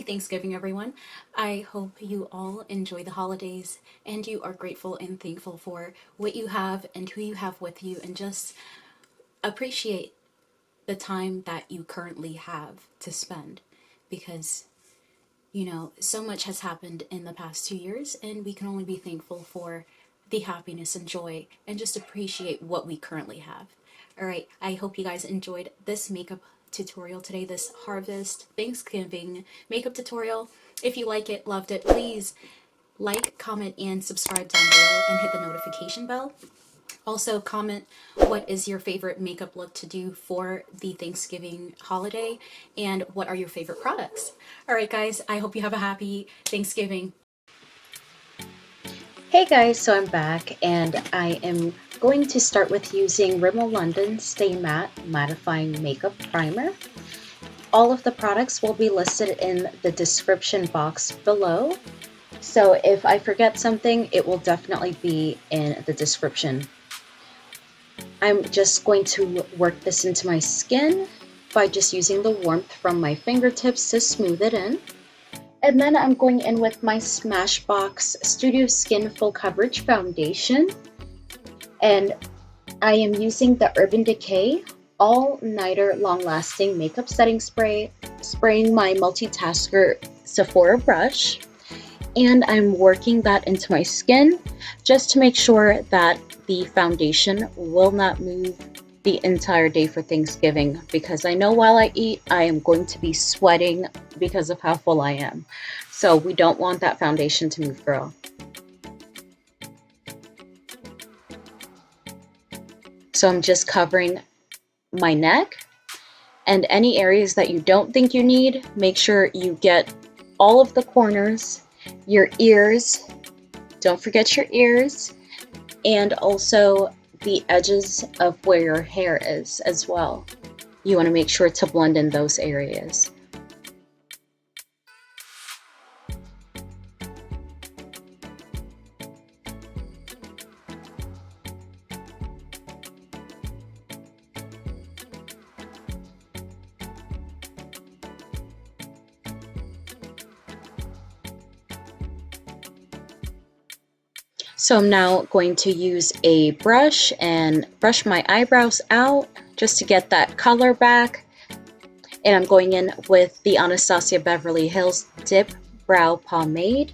Thanksgiving, everyone. I hope you all enjoy the holidays and you are grateful and thankful for what you have and who you have with you, and just appreciate the time that you currently have to spend, because so much has happened in the past 2 years, and we can only be thankful for the happiness and joy and just appreciate what we currently have. All right, I hope you guys enjoyed this makeup tutorial today, this Harvest Thanksgiving makeup tutorial. If you like it, loved it, please like, comment, and subscribe down below and hit the notification bell. Also, comment what is your favorite makeup look to do for the Thanksgiving holiday, and what are your favorite products. All right, guys, I hope you have a happy Thanksgiving. Hey guys, so I'm back and I am going to start with using Rimmel London Stay Matte Mattifying Makeup Primer. All of the products will be listed in the description box below. So if I forget something, it will definitely be in the description. I'm just going to work this into my skin by just using the warmth from my fingertips to smooth it in. And then I'm going in with my Smashbox Studio Skin Full Coverage Foundation. And I am using the Urban Decay All Nighter Long Lasting Makeup Setting Spray, spraying my Multitasker Sephora brush. And I'm working that into my skin just to make sure that the foundation will not move the entire day for Thanksgiving, because I know while I eat I am going to be sweating because of how full I am. So we don't want that foundation to move, girl. So I'm just covering my neck, and any areas that you don't think you need, make sure you get all of the corners, your ears, don't forget your ears, and also the edges of where your hair is as well. You want to make sure to blend in those areas. So I'm now going to use a brush and brush my eyebrows out just to get that color back. And I'm going in with the Anastasia Beverly Hills Dipbrow Pomade,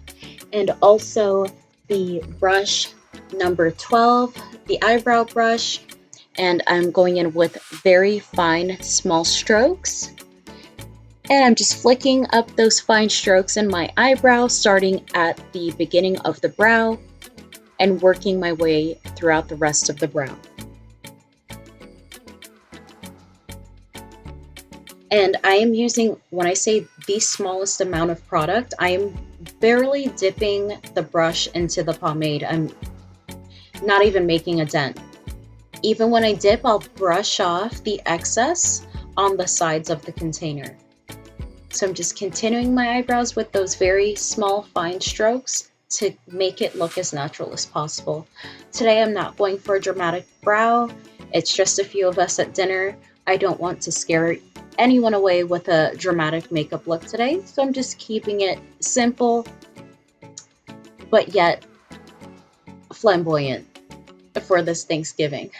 and also the brush number 12, the eyebrow brush. And I'm going in with very fine small strokes. And I'm just flicking up those fine strokes in my eyebrow, starting at the beginning of the brow and working my way throughout the rest of the brow. And I am using, when I say the smallest amount of product, I am barely dipping the brush into the pomade. I'm not even making a dent. Even when I dip, I'll brush off the excess on the sides of the container. So I'm just continuing my eyebrows with those very small fine strokes to make it look as natural as possible. Today I'm not going for a dramatic brow. It's just a few of us at dinner. I don't want to scare anyone away with a dramatic makeup look today, so I'm just keeping it simple but yet flamboyant for this Thanksgiving.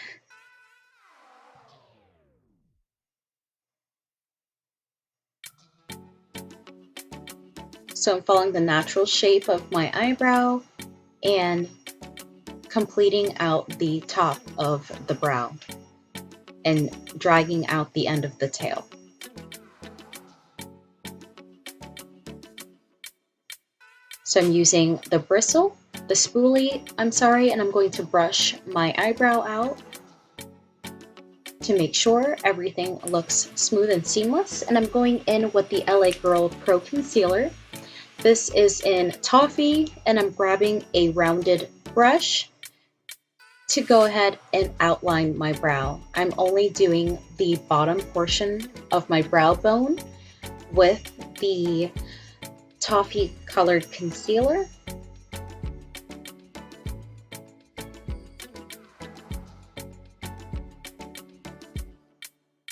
So I'm following the natural shape of my eyebrow and completing out the top of the brow and dragging out the end of the tail. So I'm using the bristle, the spoolie, and I'm going to brush my eyebrow out to make sure everything looks smooth and seamless. And I'm going in with the LA Girl Pro Concealer. This is in Tofee, and I'm grabbing a rounded brush to go ahead and outline my brow. I'm only doing the bottom portion of my brow bone with the Tofee colored concealer.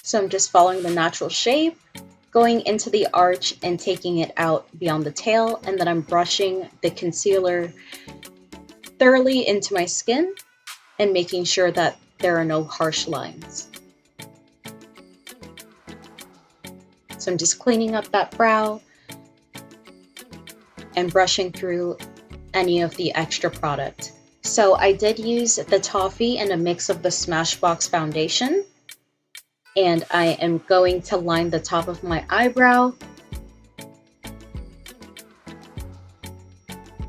So I'm just following the natural shape going into the arch and taking it out beyond the tail, and then I'm brushing the concealer thoroughly into my skin and making sure that there are no harsh lines. So I'm just cleaning up that brow and brushing through any of the extra product. So I did use the Tofee and a mix of the Smashbox foundation, and I am going to line the top of my eyebrow.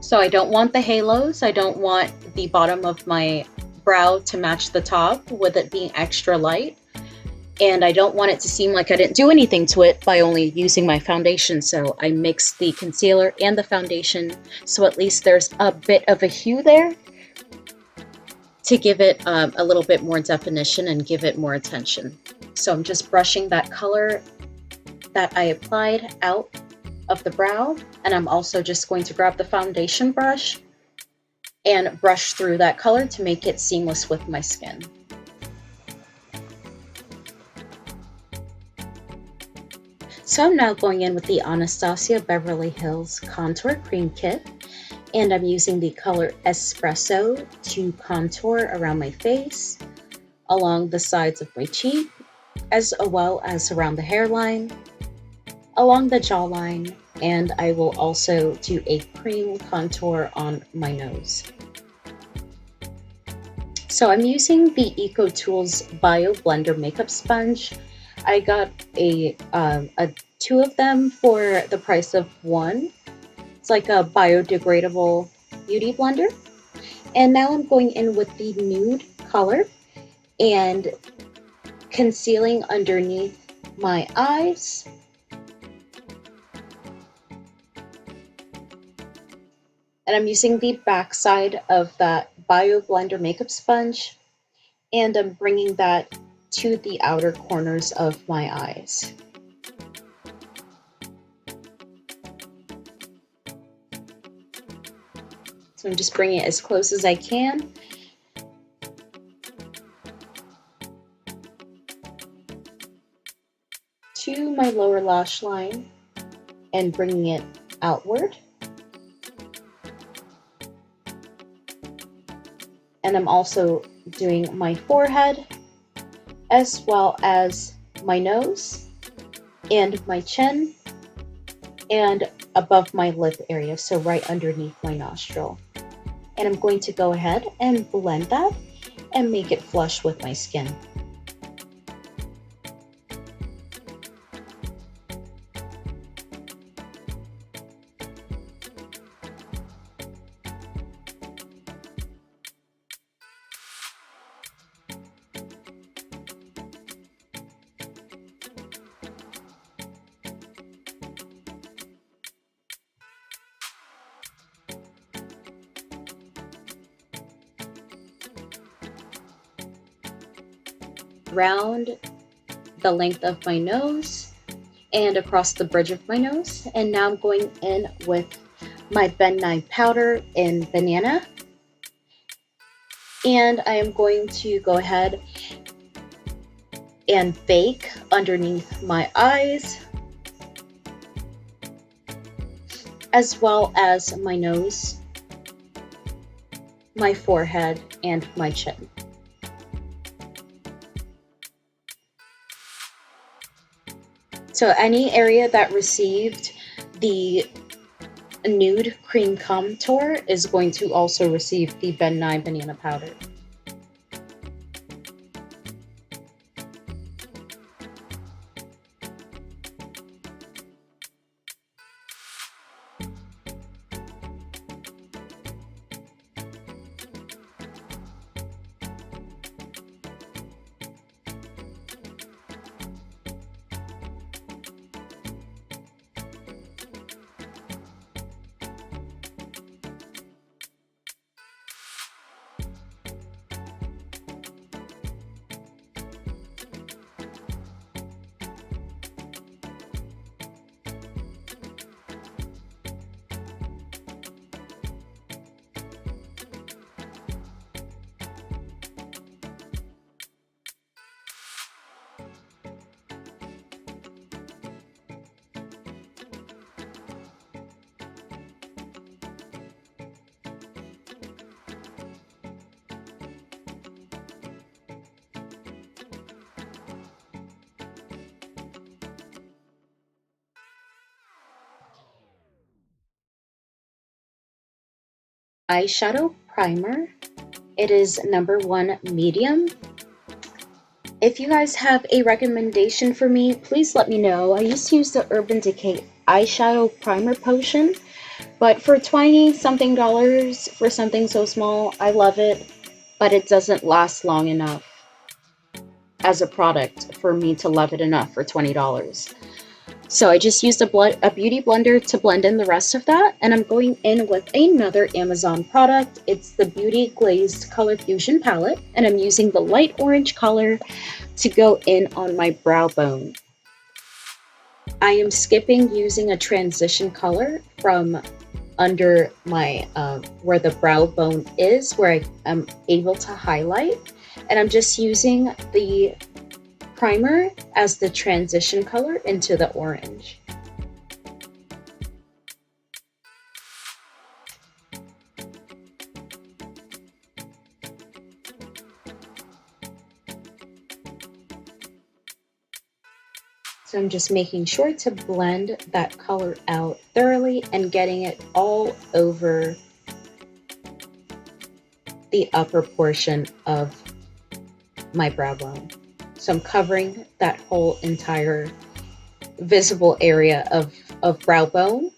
So I don't want the halos, I don't want the bottom of my brow to match the top with it being extra light, and I don't want it to seem like I didn't do anything to it by only using my foundation. So I mixed the concealer and the foundation, so at least there's a bit of a hue there to give it a little bit more definition and give it more attention. So I'm just brushing that color that I applied out of the brow, and I'm also just going to grab the foundation brush and brush through that color to make it seamless with my skin. So I'm now going in with the Anastasia Beverly Hills Contour Cream Kit, and I'm using the color Espresso to contour around my face, along the sides of my cheek, as well as around the hairline, along the jawline, and I will also do a cream contour on my nose. So I'm using the Ecotools Bioblender makeup sponge. I got two of them for the price of one. It's like a biodegradable beauty blender. And now I'm going in with the nude color and concealing underneath my eyes. And I'm using the back side of that Bioblender makeup sponge, and I'm bringing that to the outer corners of my eyes. So I'm just bringing it as close as I can. To my lower lash line and bringing it outward. And I'm also doing my forehead as well as my nose and my chin and above my lip area, so right underneath my nostril. And I'm going to go ahead and blend that and make it flush with my skin. Around the length of my nose and across the bridge of my nose. And now I'm going in with my Nye powder in Banana. And I am going to go ahead and bake underneath my eyes, as well as my nose, my forehead, and my chin. So any area that received the nude cream contour is going to also receive the Nye Banana Powder. eyeshadow primer. It is number 1 medium. If you guys have a recommendation for me, please let me know. I used to use the Urban Decay eyeshadow primer potion, but for 20 something dollars for something so small, I love it, but it doesn't last long enough as a product for me to love it enough for $20. So I just used a beauty blender to blend in the rest of that, and I'm going in with another Amazon product. It's the Beauty Glazed Color Fusion Palette, and I'm using the light orange color to go in on my brow bone. I am skipping using a transition color from under my where the brow bone is, where I am able to highlight, and I'm just using the primer as the transition color into the orange. So I'm just making sure to blend that color out thoroughly and getting it all over the upper portion of my brow bone. So I'm covering that whole entire visible area of brow bone.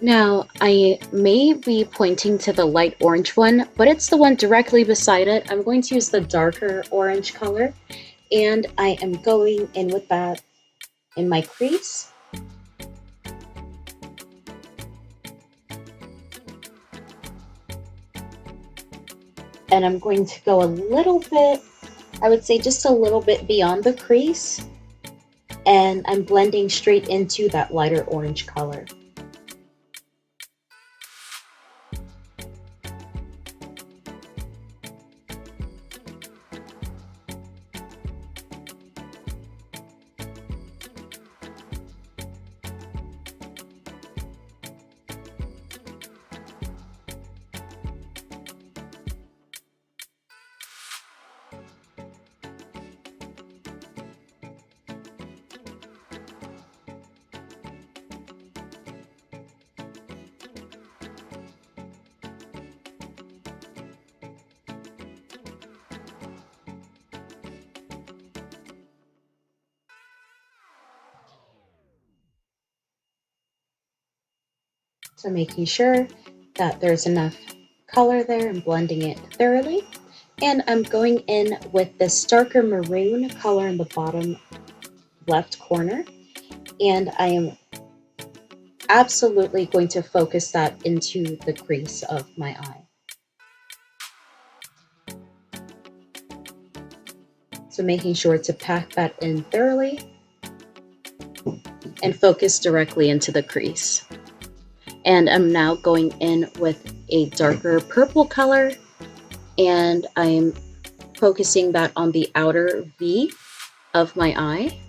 Now, I may be pointing to the light orange one, but it's the one directly beside it. I'm going to use the darker orange color, and I am going in with that in my crease. And I'm going to go a little bit, I would say just a little bit beyond the crease, and I'm blending straight into that lighter orange color. So making sure that there's enough color there and blending it thoroughly. And I'm going in with this darker maroon color in the bottom left corner. And I am absolutely going to focus that into the crease of my eye. So making sure to pack that in thoroughly and focus directly into the crease. And I'm now going in with a darker purple color, and I'm focusing that on the outer V of my eye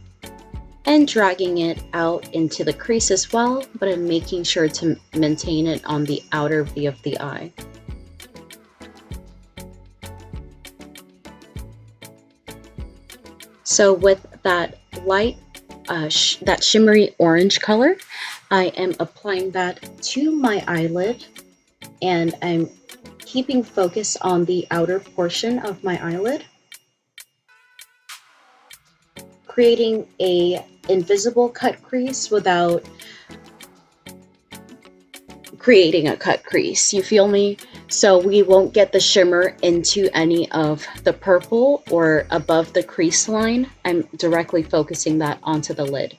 and dragging it out into the crease as well, but I'm making sure to maintain it on the outer V of the eye. So with that light, that shimmery orange color, I am applying that to my eyelid, and I'm keeping focus on the outer portion of my eyelid, creating a invisible cut crease without creating a cut crease. You feel me? So we won't get the shimmer into any of the purple or above the crease line. I'm directly focusing that onto the lid.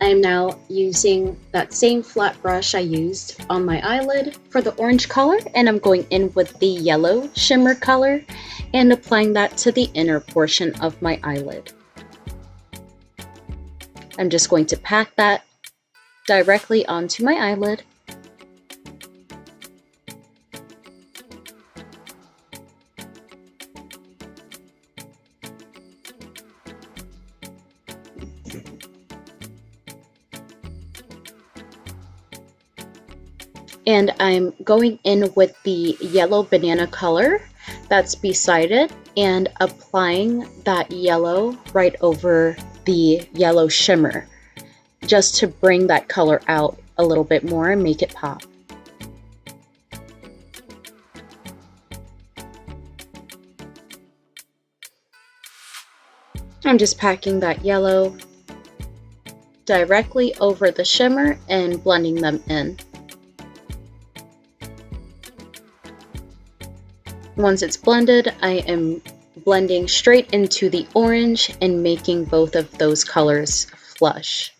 I'm now using that same flat brush I used on my eyelid for the orange color, and I'm going in with the yellow shimmer color and applying that to the inner portion of my eyelid. I'm just going to pack that directly onto my eyelid. And I'm going in with the yellow banana color that's beside it and applying that yellow right over the yellow shimmer, just to bring that color out a little bit more and make it pop. I'm just packing that yellow directly over the shimmer and blending them in. Once it's blended, I am blending straight into the orange and making both of those colors flush.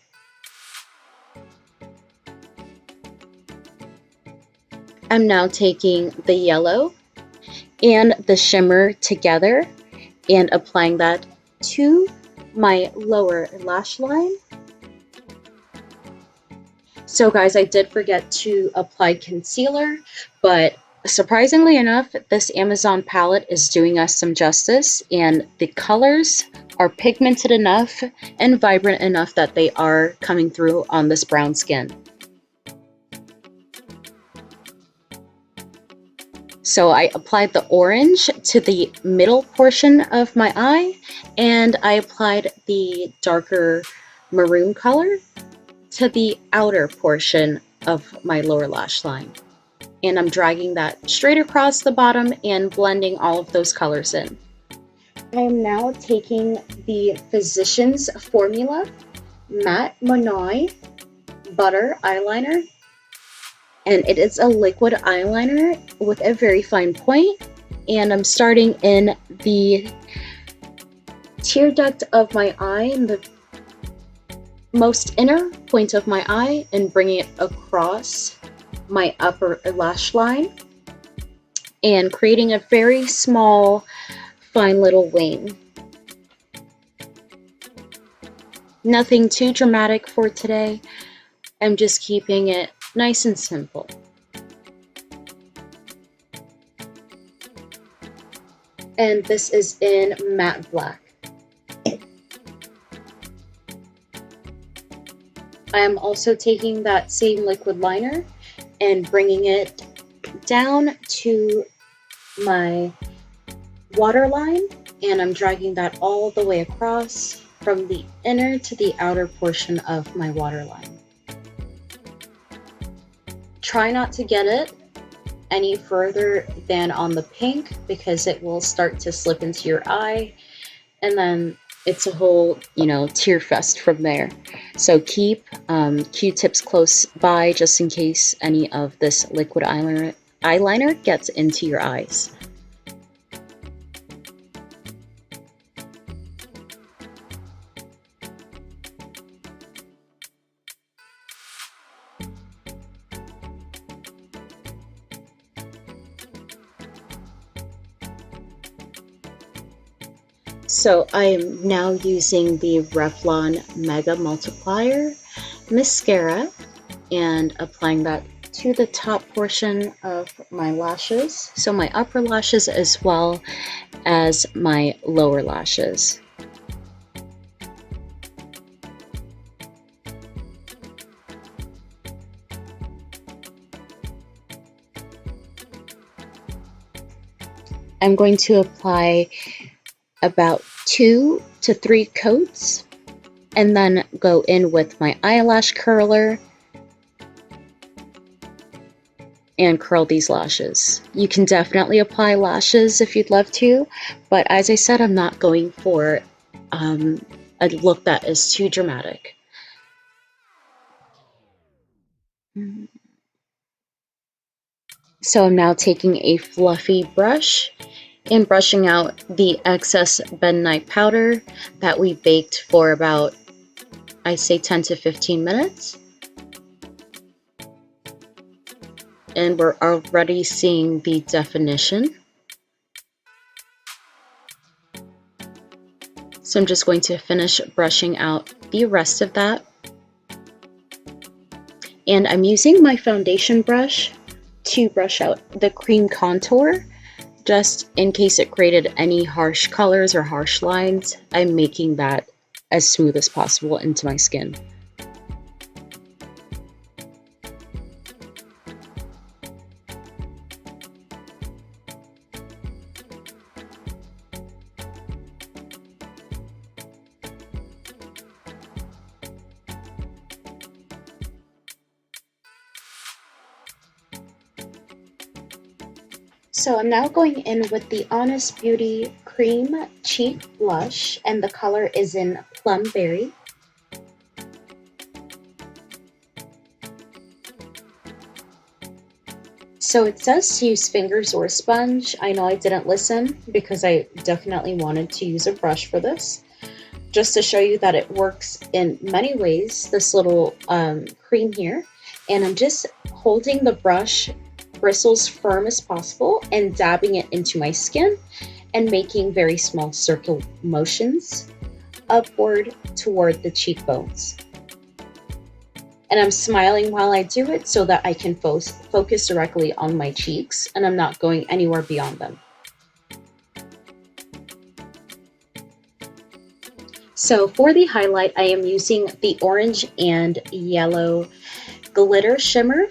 I'm now taking the yellow and the shimmer together and applying that to my lower lash line. So guys, I did forget to apply concealer, but surprisingly enough, this Amazon palette is doing us some justice, and the colors are pigmented enough and vibrant enough that they are coming through on this brown skin. So I applied the orange to the middle portion of my eye, and I applied the darker maroon color to the outer portion of my lower lash line. And I'm dragging that straight across the bottom and blending all of those colors in. I am now taking the Physicians Formula Matte Monoï Butter Eyeliner, and it is a liquid eyeliner with a very fine point, and I'm starting in the tear duct of my eye, in the most inner point of my eye, and bringing it across my upper lash line and creating a very small, fine little wing. Nothing too dramatic for today. I'm just keeping it nice and simple. And this is in matte black. I am also taking that same liquid liner and bringing it down to my waterline, and I'm dragging that all the way across from the inner to the outer portion of my waterline. Try not to get it any further than on the pink, because it will start to slip into your eye, and then it's a whole, tear fest from there. So keep Q-tips close by just in case any of this liquid eyeliner gets into your eyes. So I am now using the Revlon Mega Multiplier Mascara and applying that to the top portion of my lashes. So my upper lashes as well as my lower lashes. I'm going to apply about 2 to 3 coats and then go in with my eyelash curler and curl these lashes. You can definitely apply lashes if you'd love to, but as I said, I'm not going for a look that is too dramatic. So I'm now taking a fluffy brush and brushing out the excess bentonite powder that we baked for about, I'd say 10 to 15 minutes. And we're already seeing the definition. So I'm just going to finish brushing out the rest of that. And I'm using my foundation brush to brush out the cream contour, just in case it created any harsh colors or harsh lines. I'm making that as smooth as possible into my skin. So I'm now going in with the Honest Beauty Cream Cheek Blush, and the color is in Plum Berry. So it says to use fingers or a sponge. I know I didn't listen because I definitely wanted to use a brush for this. Just to show you that it works in many ways, this little cream here. And I'm just holding the brush bristles firm as possible and dabbing it into my skin and making very small circle motions upward toward the cheekbones. And I'm smiling while I do it so that I can focus directly on my cheeks and I'm not going anywhere beyond them. So for the highlight, I am using the orange and yellow glitter shimmer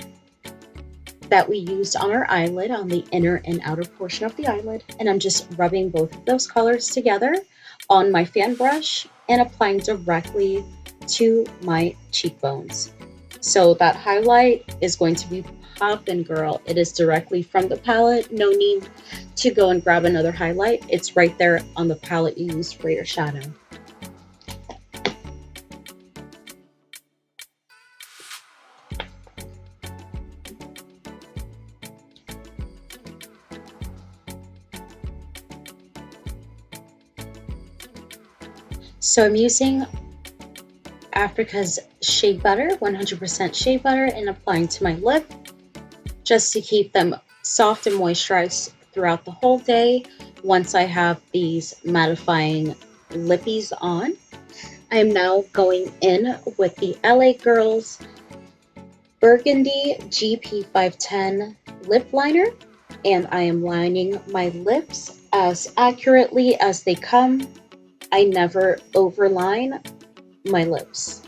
that we used on our eyelid, on the inner and outer portion of the eyelid. And I'm just rubbing both of those colors together on my fan brush and applying directly to my cheekbones. So that highlight is going to be poppin', girl. It is directly from the palette. No need to go and grab another highlight. It's right there on the palette you used for your shadow. So I'm using Africa's Shea Butter, 100% Shea Butter, and applying to my lip just to keep them soft and moisturized throughout the whole day. Once I have these mattifying lippies on, I am now going in with the LA Girls Burgundy GP510 lip liner, and I am lining my lips as accurately as they come. I never overline my lips.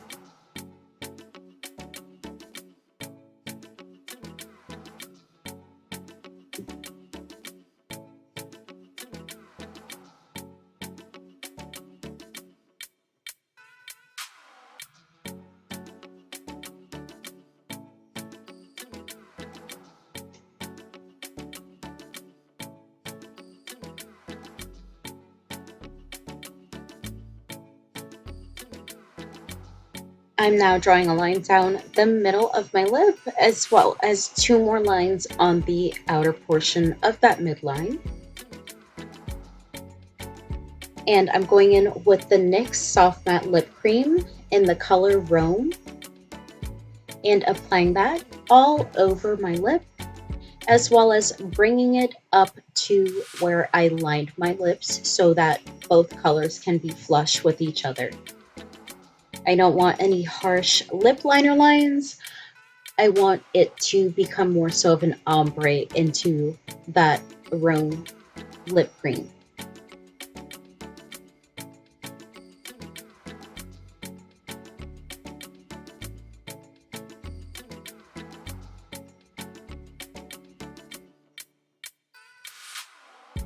I'm now drawing a line down the middle of my lip, as well as 2 more lines on the outer portion of that midline. And I'm going in with the NYX Soft Matte Lip Cream in the color Rome and applying that all over my lip, as well as bringing it up to where I lined my lips so that both colors can be flush with each other. I don't want any harsh lip liner lines. I want it to become more so of an ombre into that Rome lip cream.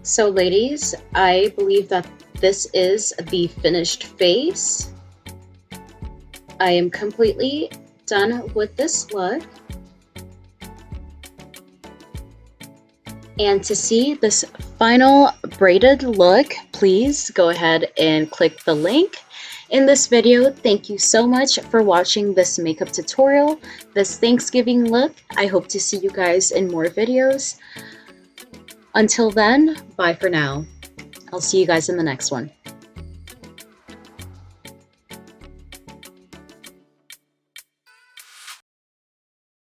So ladies, I believe that this is the finished face. I am completely done with this look. And to see this final braided look, please go ahead and click the link in this video. Thank you so much for watching this makeup tutorial, this Thanksgiving look. I hope to see you guys in more videos. Until then, bye for now. I'll see you guys in the next one.